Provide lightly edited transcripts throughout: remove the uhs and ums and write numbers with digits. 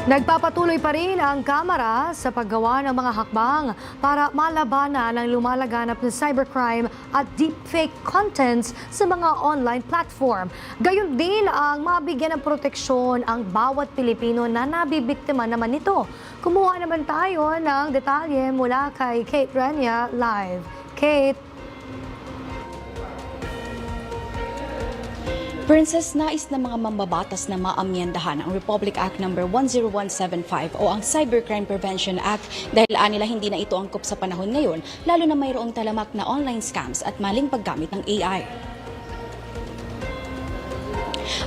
Nagpapatuloy pa rin ang Kamara sa paggawa ng mga hakbang para malabanan ang lumalaganap na cybercrime at deepfake contents sa mga online platform. Gayon din ang mabigyan ng proteksyon ang bawat Pilipino na nabibiktima naman nito. Kumuha naman tayo ng detalye mula kay Kate Rania live. Kate. Princess, nais ng mga mambabatas na maamyendahan ang Republic Act No. 10175 o ang Cybercrime Prevention Act dahil anila hindi na ito angkop sa panahon ngayon, lalo na mayroong talamak na online scams at maling paggamit ng AI.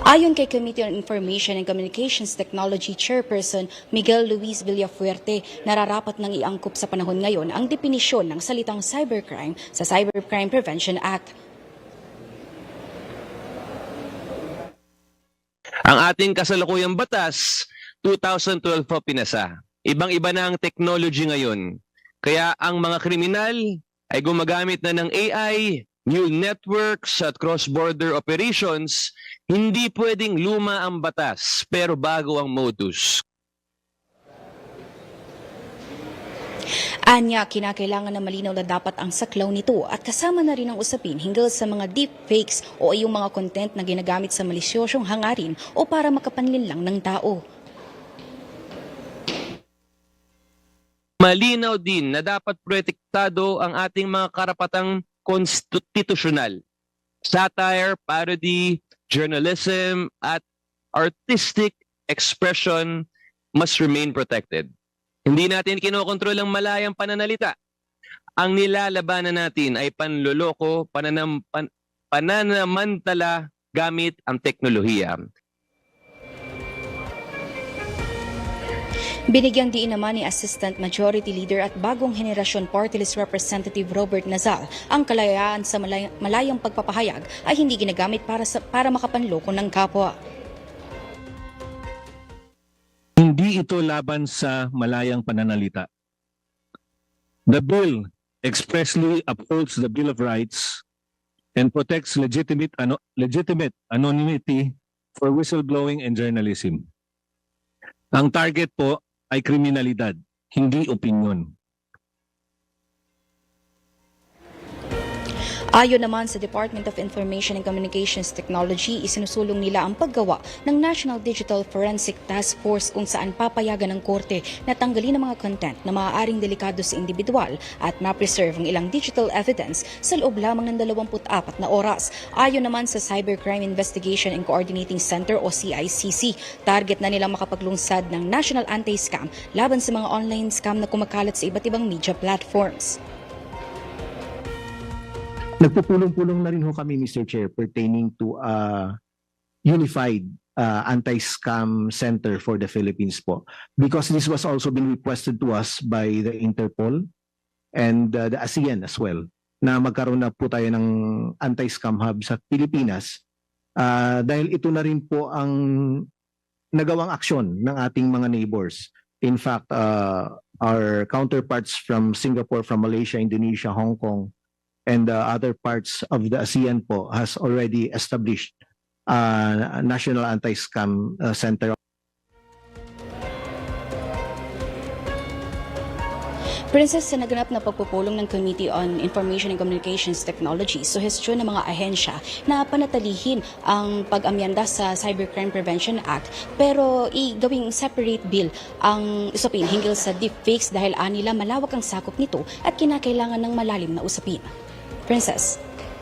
Ayon kay Committee on Information and Communications Technology Chairperson Miguel Luis Villafuerte, nararapat nang iangkop sa panahon ngayon ang definisyon ng salitang cybercrime sa Cybercrime Prevention Act. Ang ating kasalukuyang batas, 2012 po pinasa. Ibang-iba na ang technology ngayon. Kaya ang mga kriminal ay gumagamit na ng AI, neural networks at cross-border operations. Hindi pwedeng luma ang batas, pero bago ang modus. Anya, kinakailangan na malinaw na dapat ang saklaw nito at kasama na rin ang usapin hinggil sa mga deepfakes o yung mga content na ginagamit sa malisyosyong hangarin o para makapanlinlang ng tao. Malinaw din na dapat protektado ang ating mga karapatang konstitusyonal. Satire, parody, journalism, at artistic expression must remain protected. Hindi natin kinokontrol ang malayang pananalita. Ang nilalabanan natin ay panloloko, pananamantala gamit ang teknolohiya. Binigyang diin naman ni Assistant Majority Leader at bagong henerasyon Party List Representative Robert Nazal ang kalayaan sa malayang pagpapahayag ay hindi ginagamit para makapanloko ng kapwa. Hindi ito laban sa malayang pananalita. The bill expressly upholds the Bill of Rights and protects legitimate anonymity for whistleblowing and journalism. Ang target po ay kriminalidad, hindi opinyon. Ayon naman sa Department of Information and Communications Technology, isinusulong nila ang paggawa ng National Digital Forensic Task Force kung saan papayagan ng korte na tanggalin ang mga content na maaaring delikado sa individual at ma-preserve ang ilang digital evidence sa loob lamang ng 24 na oras. Ayon naman sa Cybercrime Investigation and Coordinating Center o CICC, target na nilang makapaglungsad ng National Anti-Scam laban sa mga online scam na kumakalat sa iba't ibang media platforms. Nagpupulong-pulong na rin ho kami, Mr. Chair, pertaining to a unified anti-scam center for the Philippines po. Because this was also been requested to us by the Interpol and the ASEAN as well, na magkaroon na po tayo ng anti-scam hub sa Pilipinas. Dahil ito na rin po ang nagawang aksyon ng ating mga neighbors. In fact, our counterparts from Singapore, from Malaysia, Indonesia, Hong Kong, and other parts of the ASEAN po has already established a National Anti-Scam Center. Princess, sa naganap na pagpupulong ng Committee on Information and Communications Technology, suhestyon ng mga ahensya na panatilihin ang pag-amyanda sa Cybercrime Prevention Act pero gawing separate bill ang usapin hinggil sa deepfakes dahil anila malawak ang sakop nito at kinakailangan ng malalim na usapin. Princess.